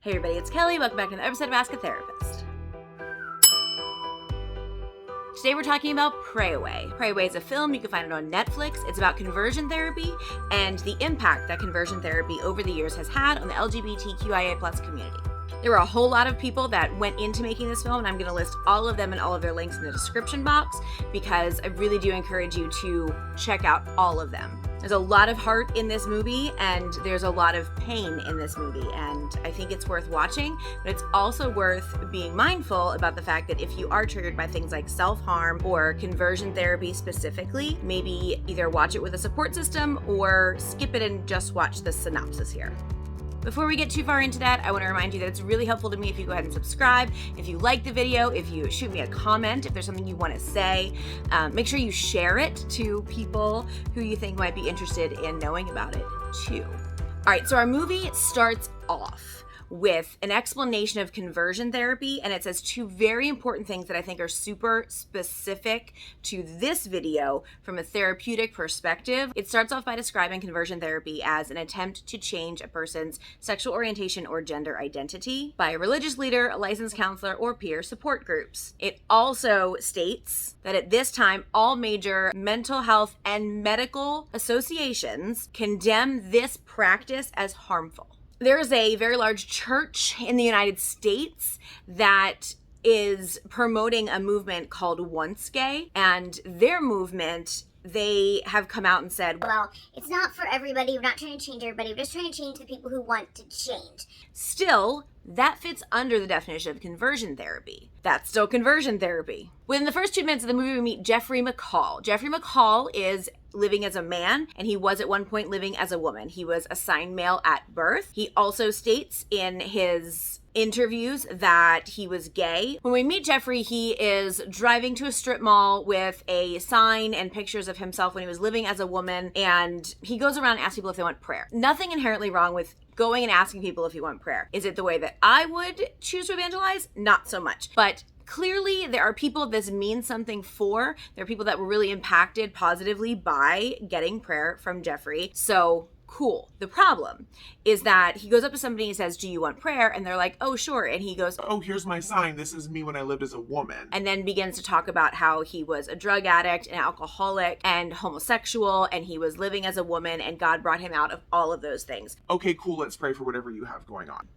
Hey everybody, it's Kelly. Welcome back to another episode of Ask a Therapist. Today we're talking about Pray Away. Pray Away is a film. You can find it on Netflix. It's about conversion therapy and the impact that conversion therapy over the years has had on the LGBTQIA+ community. There were a whole lot of people that went into making this film, and I'm going to list all of them and all of their links in the description box because I really do encourage you to check out all of them. There's a lot of heart in this movie, and there's a lot of pain in this movie, and I think it's worth watching, but it's also worth being mindful about the fact that if you are triggered by things like self-harm or conversion therapy specifically, maybe either watch it with a support system or skip it and just watch the synopsis here. Before we get too far into that, I want to remind you that it's really helpful to me if you go ahead and subscribe. If you like the video, if you shoot me a comment, if there's something you want to say, make sure you share it to people who you think might be interested in knowing about it too. All right, so our movie starts off with an explanation of conversion therapy, and it says two very important things that I think are super specific to this video from a therapeutic perspective. It starts off by describing conversion therapy as an attempt to change a person's sexual orientation or gender identity by a religious leader, a licensed counselor, or peer support groups. It also states that at this time, all major mental health and medical associations condemn this practice as harmful. There's a very large church in the United States that is promoting a movement called Once Gay, and their movement, they have come out and said, well, it's not for everybody. We're not trying to change everybody. We're just trying to change the people who want to change. Still, that fits under the definition of conversion therapy. That's still conversion therapy. Within the first 2 minutes of the movie, we meet Jeffrey McCall. Jeffrey McCall is living as a man, and he was at one point living as a woman. He was assigned male at birth. He also states in his interviews that he was gay. When we meet Jeffrey, he is driving to a strip mall with a sign and pictures of himself when he was living as a woman, and he goes around and asks people if they want prayer. Nothing inherently wrong with going and asking people if you want prayer. Is it the way that I would choose to evangelize? Not so much. But clearly, there are people this means something for. There are people that were really impacted positively by getting prayer from Jeffrey. So cool. The problem is that he goes up to somebody and says, do you want prayer? And they're like, oh, sure. And he goes, oh, here's my sign. This is me when I lived as a woman. And then begins to talk about how he was a drug addict, an alcoholic, and homosexual, and he was living as a woman, and God brought him out of all of those things. Okay, cool. Let's pray for whatever you have going on.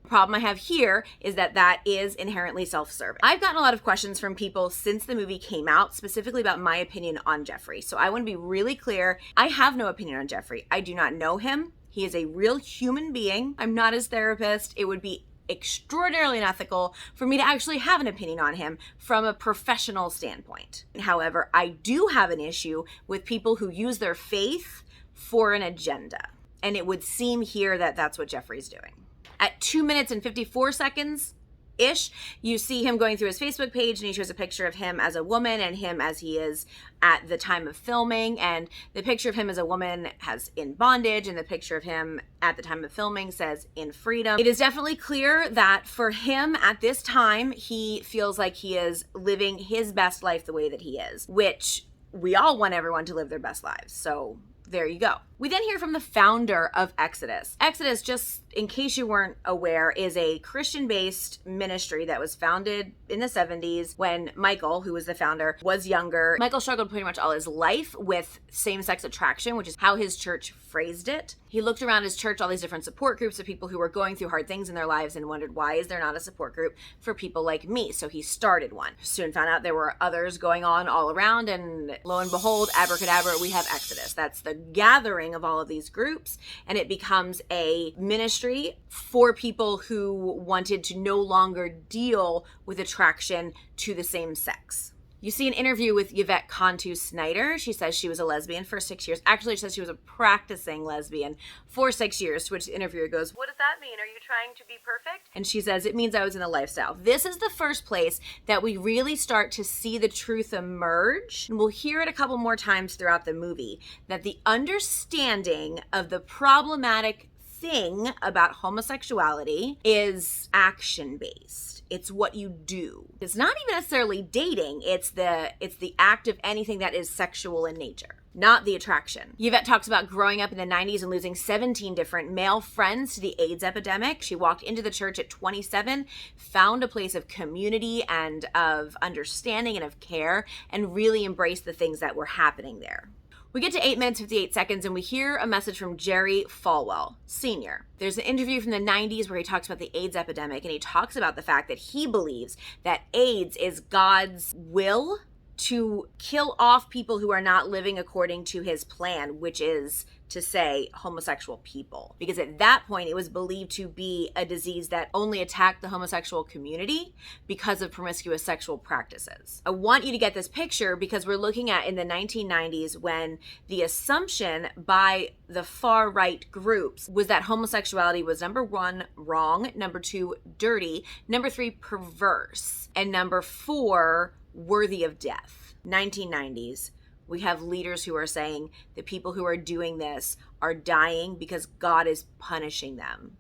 Problem I have here is that is inherently self-serving. I've gotten a lot of questions from people since the movie came out, specifically about my opinion on Jeffrey. So I want to be really clear. I have no opinion on Jeffrey. I do not know him. He is a real human being. I'm not his therapist. It would be extraordinarily unethical for me to actually have an opinion on him from a professional standpoint. However, I do have an issue with people who use their faith for an agenda. And it would seem here that that's what Jeffrey's doing. At 2 minutes and 54 seconds-ish, you see him going through his Facebook page, and he shows a picture of him as a woman and him as he is at the time of filming. And the picture of him as a woman has in bondage, and the picture of him at the time of filming says in freedom. It is definitely clear that for him at this time, he feels like he is living his best life the way that he is, which we all want everyone to live their best lives. So there you go. We then hear from the founder of Exodus. Exodus, just in case you weren't aware, is a Christian-based ministry that was founded in the 70s when Michael, who was the founder, was younger. Michael struggled pretty much all his life with same-sex attraction, which is how his church phrased it. He looked around his church, all these different support groups of people who were going through hard things in their lives, and wondered, why is there not a support group for people like me? So he started one. Soon found out there were others going on all around, and lo and behold, abracadabra, we have Exodus. That's the gathering of all of these groups, and it becomes a ministry for people who wanted to no longer deal with attraction to the same sex. You see an interview with Yvette Cantu Snyder. She says she was a lesbian for 6 years. Actually, she says she was a practicing lesbian for 6 years, to which the interviewer goes, what does that mean? Are you trying to be perfect? And she says, it means I was in a lifestyle. This is the first place that we really start to see the truth emerge. And we'll hear it a couple more times throughout the movie, that the understanding of the problematic thing about homosexuality is action-based. It's what you do. It's not even necessarily dating. It's the act of anything that is sexual in nature. not the attraction. Yvette talks about growing up in the 90s and losing 17 different male friends to the AIDS epidemic. She walked into the church at 27, found a place of community and of understanding and of care, and really embraced the things that were happening there. We get to 8 minutes, 58 seconds, and we hear a message from Jerry Falwell, Sr. There's an interview from the 90s where he talks about the AIDS epidemic, and he talks about the fact that he believes that AIDS is God's will to kill off people who are not living according to his plan, which is to say homosexual people. Because at that point, it was believed to be a disease that only attacked the homosexual community because of promiscuous sexual practices. I want you to get this picture because we're looking at in the 1990s when the assumption by the far right groups was that homosexuality was number 1, wrong, number 2, dirty, number 3, perverse, and number 4, worthy of death. 1990s. We have leaders who are saying the people who are doing this are dying because God is punishing them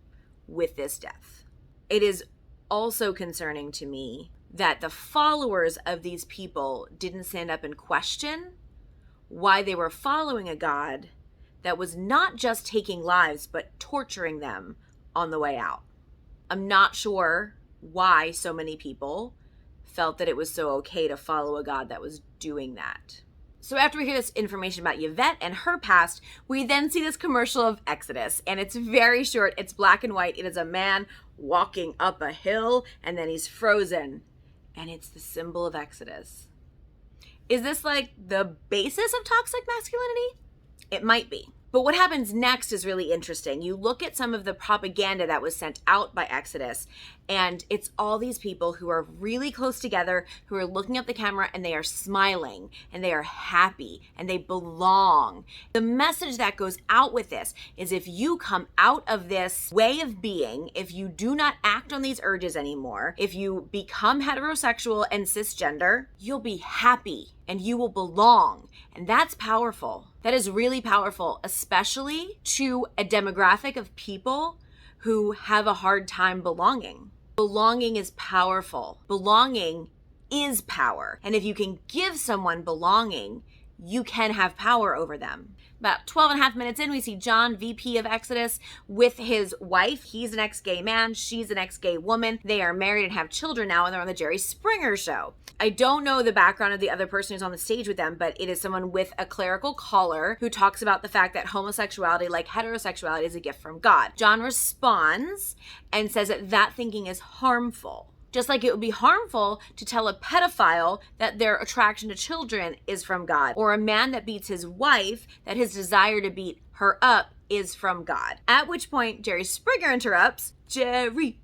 with this death. It is also concerning to me that the followers of these people didn't stand up and question why they were following a God that was not just taking lives, but torturing them on the way out. I'm not sure why so many people felt that it was so okay to follow a God that was doing that. So after we hear this information about Yvette and her past, we then see this commercial of Exodus, and it's very short. It's black and white. It is a man walking up a hill, and then he's frozen, and it's the symbol of Exodus. Is this like the basis of toxic masculinity? It might be. But what happens next is really interesting. You look at some of the propaganda that was sent out by Exodus, and it's all these people who are really close together, who are looking at the camera, and they are smiling, and they are happy, and they belong. The message that goes out with this is if you come out of this way of being, if you do not act on these urges anymore, if you become heterosexual and cisgender, you'll be happy, and you will belong. And that's powerful. That is really powerful, especially to a demographic of people who have a hard time belonging. Belonging is powerful. Belonging is power. And if you can give someone belonging, you can have power over them. About 12 and a half minutes in, we see John, VP of Exodus, with his wife. He's an ex-gay man. She's an ex-gay woman. They are married and have children now, and they're on the Jerry Springer show. I don't know the background of the other person who's on the stage with them, but it is someone with a clerical collar who talks about the fact that homosexuality, like heterosexuality, is a gift from God. John responds and says that thinking is harmful. Just like it would be harmful to tell a pedophile that their attraction to children is from God, or a man that beats his wife that his desire to beat her up is from God. At which point Jerry Springer interrupts, Jerry,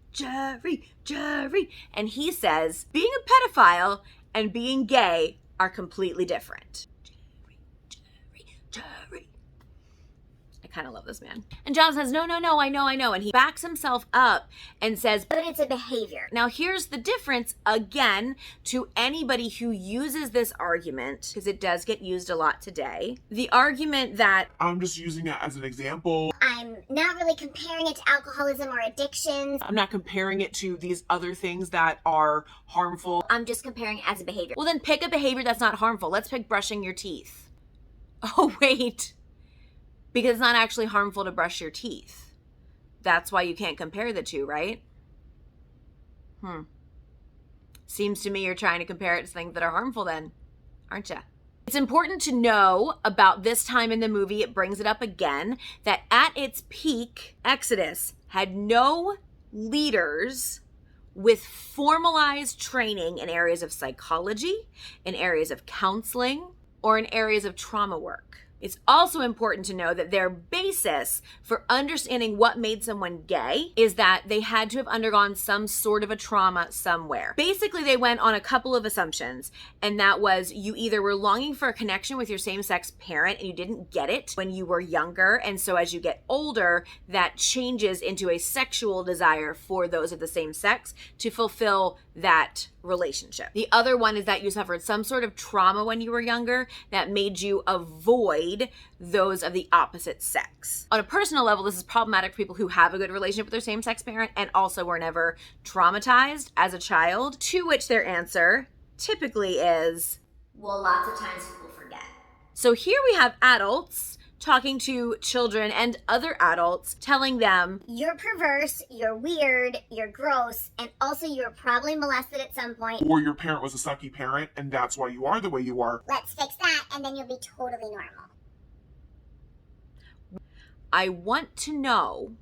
and he says, being a pedophile and being gay are completely different. Jerry. I kind of love this man. And John says, no, I know. And he backs himself up and says, But it's a behavior. Now here's the difference, again, to anybody who uses this argument, because it does get used a lot today. The argument that I'm just using it as an example. I'm not really comparing it to alcoholism or addictions. I'm not comparing it to these other things that are harmful. I'm just comparing it as a behavior. well, then pick a behavior that's not harmful. Let's pick brushing your teeth. Oh, wait. Because it's not actually harmful to brush your teeth. That's why you can't compare the two, right? Seems to me you're trying to compare it to things that are harmful then, aren't you? It's important to know about this time in the movie, it brings it up again, that at its peak, Exodus had no leaders with formalized training in areas of psychology, in areas of counseling, or in areas of trauma work. It's also important to know that their basis for understanding what made someone gay is that they had to have undergone some sort of a trauma somewhere. Basically, they went on a couple of assumptions, and that was you either were longing for a connection with your same-sex parent and you didn't get it when you were younger, and so as you get older, that changes into a sexual desire for those of the same sex to fulfill that relationship. The other one is that you suffered some sort of trauma when you were younger that made you avoid those of the opposite sex. On a personal level, this is problematic for people who have a good relationship with their same-sex parent and also were never traumatized as a child, to which their answer typically is, Well, lots of times people forget. So here we have adults talking to children and other adults, telling them, you're perverse, you're weird, you're gross, and also you were probably molested at some point. Or your parent was a sucky parent, and that's why you are the way you are. Let's fix that, and then you'll be totally normal. I want to know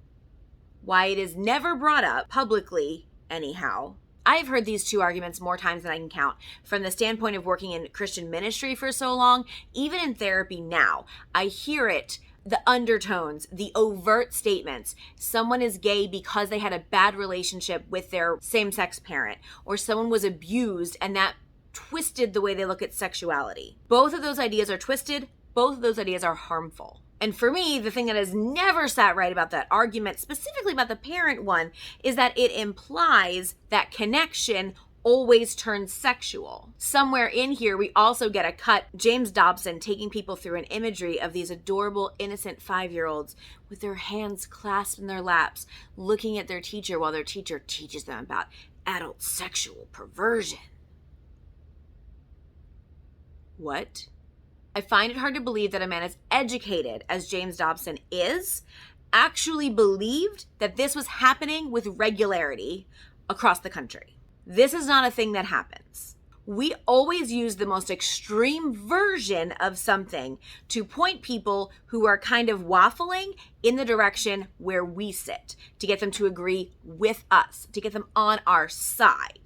why it is never brought up publicly anyhow. I've heard these two arguments more times than I can count. From the standpoint of working in Christian ministry for so long, even in therapy now, I hear it, the undertones, the overt statements. Someone is gay because they had a bad relationship with their same-sex parent, or someone was abused and that twisted the way they look at sexuality. Both of those ideas are twisted. Both of those ideas are harmful. And for me, the thing that has never sat right about that argument, specifically about the parent one, is that it implies that connection always turns sexual. Somewhere in here, we also get a cut, James Dobson taking people through an imagery of these adorable, innocent 5-year-olds with their hands clasped in their laps, looking at their teacher while their teacher teaches them about adult sexual perversion. What? I find it hard to believe that a man as educated as James Dobson is actually believed that this was happening with regularity across the country. This is not a thing that happens. We always use the most extreme version of something to point people who are kind of waffling in the direction where we sit, to get them to agree with us, to get them on our side.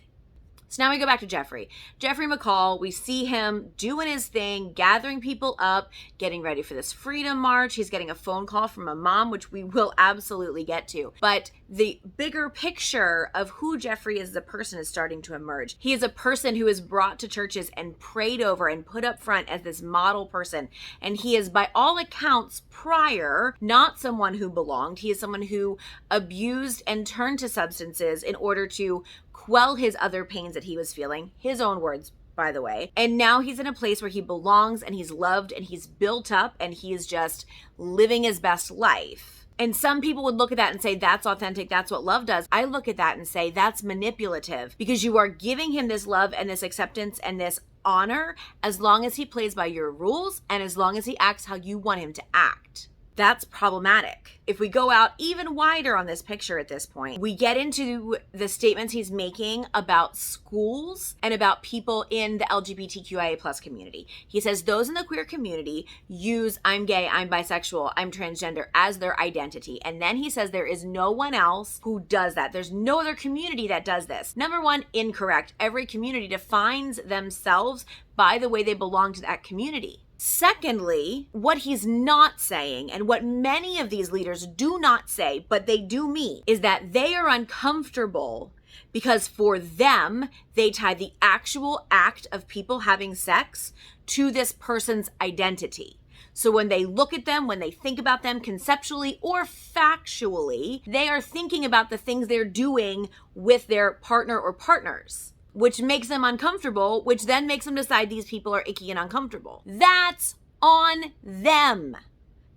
So now we go back to Jeffrey. Jeffrey McCall, we see him doing his thing, gathering people up, getting ready for this Freedom March. He's getting a phone call from a mom, which we will absolutely get to. But the bigger picture of who Jeffrey is as a person is starting to emerge. He is a person who is brought to churches and prayed over and put up front as this model person. And he is, by all accounts, prior, not someone who belonged. He is someone who abused and turned to substances in order to quell his other pains that he was feeling, his own words, by the way. And now he's in a place where he belongs and he's loved and he's built up and he is just living his best life. And some people would look at that and say, that's authentic, that's what love does. I look at that and say, that's manipulative, because you are giving him this love and this acceptance and this honor as long as he plays by your rules and as long as he acts how you want him to act. That's problematic. If we go out even wider on this picture at this point, we get into the statements he's making about schools and about people in the LGBTQIA plus community. He says those in the queer community use I'm gay, I'm bisexual, I'm transgender as their identity. And then he says there is no one else who does that. There's no other community that does this. Number one, incorrect. Every community defines themselves by the way they belong to that community. Secondly, what he's not saying, and what many of these leaders do not say, but they do mean, is that they are uncomfortable because for them, they tie the actual act of people having sex to this person's identity. So when they look at them, when they think about them conceptually or factually, they are thinking about the things they're doing with their partner or partners, which makes them uncomfortable, which then makes them decide these people are icky and uncomfortable. That's on them.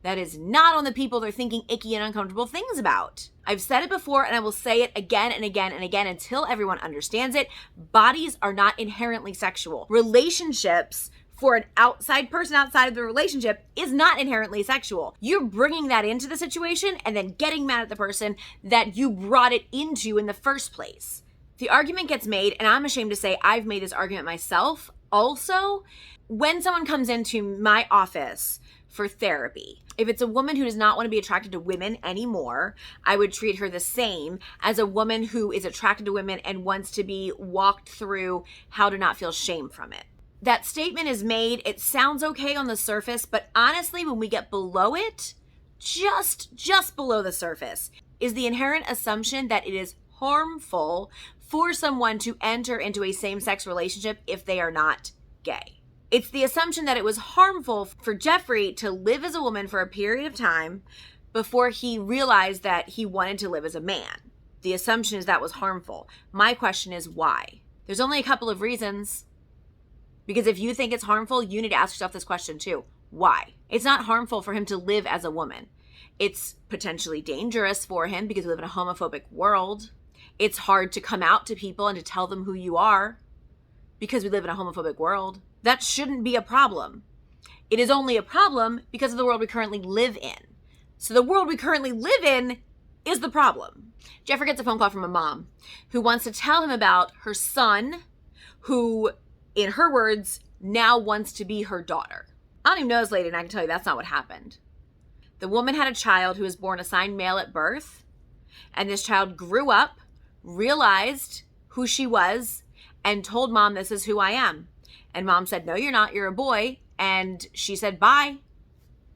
That is not on the people they're thinking icky and uncomfortable things about. I've said it before and I will say it again and again and again until everyone understands it. Bodies are not inherently sexual. Relationships for an outside person outside of the relationship is not inherently sexual. You're bringing that into the situation and then getting mad at the person that you brought it into in the first place. The argument gets made, and I'm ashamed to say I've made this argument myself also, when someone comes into my office for therapy. If it's a woman who does not want to be attracted to women anymore, I would treat her the same as a woman who is attracted to women and wants to be walked through how to not feel shame from it. That statement is made, it sounds okay on the surface, but honestly, when we get below it, just below the surface, is the inherent assumption that it is harmful for someone to enter into a same-sex relationship if they are not gay. It's the assumption that it was harmful for Jeffrey to live as a woman for a period of time before he realized that he wanted to live as a man. The assumption is that was harmful. My question is why? There's only a couple of reasons. Because if you think it's harmful, you need to ask yourself this question too. Why? It's not harmful for him to live as a woman. It's potentially dangerous for him because we live in a homophobic world. It's hard to come out to people and to tell them who you are because we live in a homophobic world. That shouldn't be a problem. It is only a problem because of the world we currently live in. So the world we currently live in is the problem. Jeffrey gets a phone call from a mom who wants to tell him about her son who, in her words, now wants to be her daughter. I don't even know this lady, and I can tell you that's not what happened. The woman had a child who was born assigned male at birth, and this child grew up, realized who she was, and told mom, this is who I am. And mom said, no, you're not, you're a boy. And she said, bye.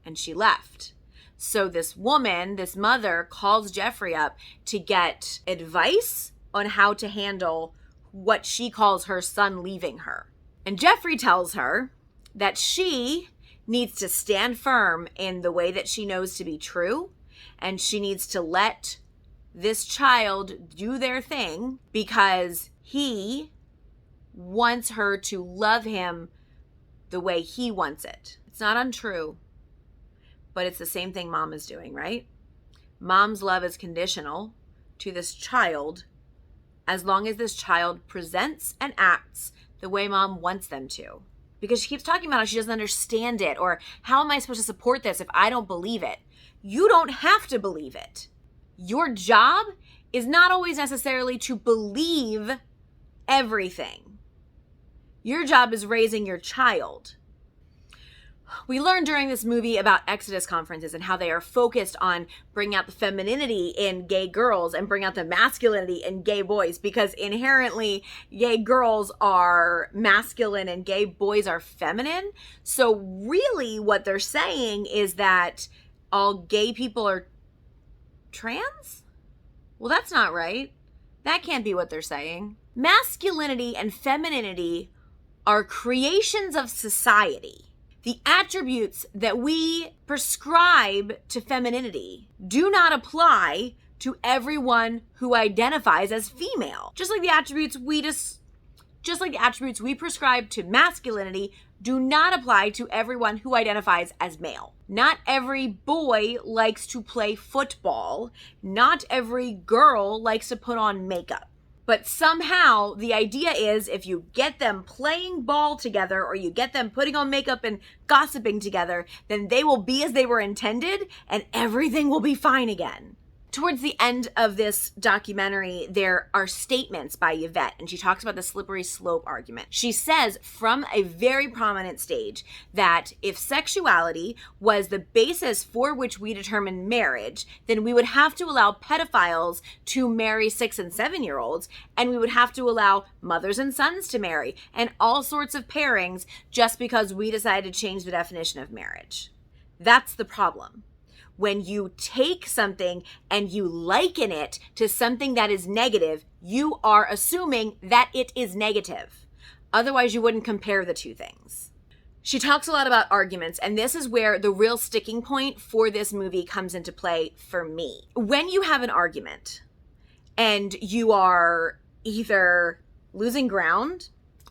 And she left. So this woman, this mother, calls Jeffrey up to get advice on how to handle what she calls her son leaving her. And Jeffrey tells her that she needs to stand firm in the way that she knows to be true, and she needs to let this child do their thing because he wants her to love him the way he wants it. It's not untrue, but it's the same thing mom is doing, right? Mom's love is conditional to this child as long as this child presents and acts the way mom wants them to. Because she keeps talking about how she doesn't understand it, or how am I supposed to support this if I don't believe it? You don't have to believe it. Your job is not always necessarily to believe everything. Your job is raising your child. We learned during this movie about Exodus conferences and how they are focused on bringing out the femininity in gay girls and bring out the masculinity in gay boys, because inherently gay girls are masculine and gay boys are feminine. So really what they're saying is that all gay people are trans? Well, that's not right. That can't be what they're saying. Masculinity and femininity are creations of society. The attributes that we prescribe to femininity do not apply to everyone who identifies as female. Just like the attributes we prescribe to masculinity do not apply to everyone who identifies as male. Not every boy likes to play football. Not every girl likes to put on makeup. But somehow the idea is if you get them playing ball together or you get them putting on makeup and gossiping together, then they will be as they were intended and everything will be fine again. Towards the end of this documentary, there are statements by Yvette, and she talks about the slippery slope argument. She says from a very prominent stage that if sexuality was the basis for which we determine marriage, then we would have to allow pedophiles to marry 6 and 7-year-olds, and we would have to allow mothers and sons to marry, and all sorts of pairings just because we decided to change the definition of marriage. That's the problem. When you take something and you liken it to something that is negative, you are assuming that it is negative. Otherwise, you wouldn't compare the two things. She talks a lot about arguments, and this is where the real sticking point for this movie comes into play for me. When you have an argument and you are either losing ground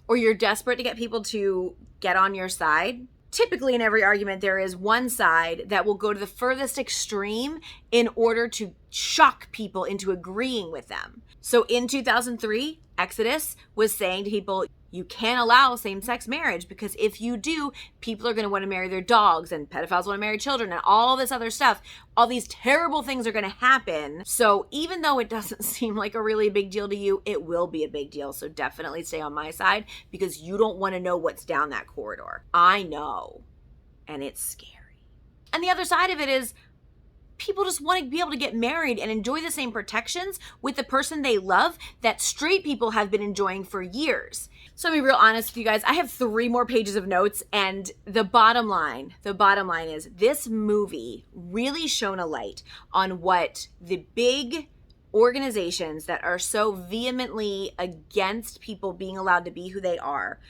or you're desperate to get people to get on your side, typically in every argument, there is one side that will go to the furthest extreme in order to shock people into agreeing with them. So in 2003, Exodus was saying to people, you can't allow same-sex marriage because if you do, people are going to want to marry their dogs and pedophiles want to marry children and all this other stuff. All these terrible things are going to happen. So even though it doesn't seem like a really big deal to you, it will be a big deal. So definitely stay on my side because you don't want to know what's down that corridor. I know. And it's scary. And the other side of it is people just want to be able to get married and enjoy the same protections with the person they love that straight people have been enjoying for years. So I'm gonna be real honest with you guys. I have 3 more pages of notes, and the bottom line is this movie really shone a light on what the big organizations that are so vehemently against people being allowed to be who they are,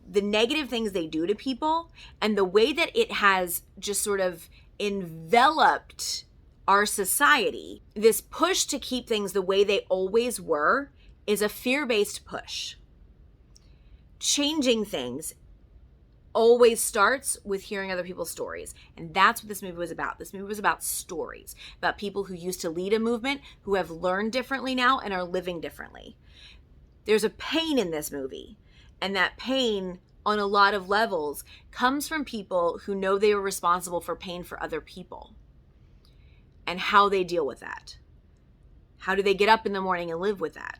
the negative things they do to people, and the way that it has just sort of enveloped our society. This push to keep things the way they always were is a fear-based push. Changing things always starts with hearing other people's stories. And that's what this movie was about. This movie was about stories, about people who used to lead a movement, who have learned differently now and are living differently. There's a pain in this movie, and that pain on a lot of levels comes from people who know they are responsible for pain for other people and how they deal with that. How do they get up in the morning and live with that?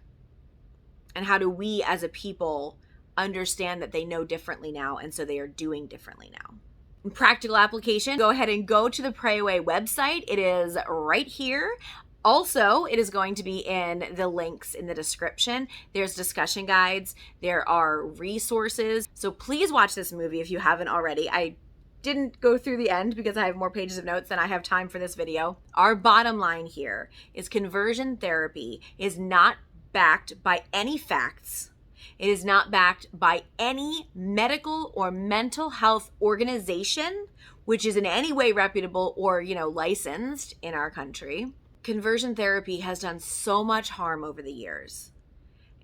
And how do we as a people understand that they know differently now, and so they are doing differently now? In practical application, go ahead and go to the Pray Away website. It is right here. Also, it is going to be in the links in the description. There's discussion guides. There are resources. So please watch this movie if you haven't already. I didn't go through the end because I have more pages of notes than I have time for this video. Our bottom line here is conversion therapy is not backed by any facts. It is not backed by any medical or mental health organization, which is in any way reputable or, licensed in our country. Conversion therapy has done so much harm over the years.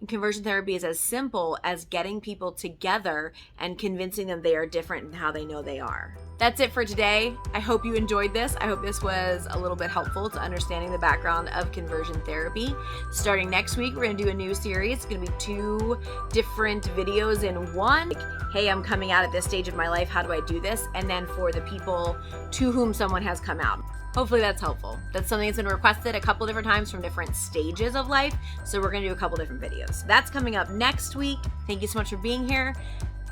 And conversion therapy is as simple as getting people together and convincing them they are different in how they know they are. That's it for today. I hope you enjoyed this. I hope this was a little bit helpful to understanding the background of conversion therapy. Starting next week, we're going to do a new series. It's going to be 2 different videos in one. Like, hey, I'm coming out at this stage of my life. How do I do this? And then for the people to whom someone has come out. Hopefully that's helpful. That's something that's been requested a couple different times from different stages of life. So we're going to do a couple different videos. That's coming up next week. Thank you so much for being here.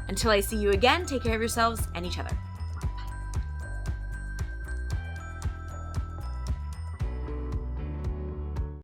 Until I see you again, take care of yourselves and each other.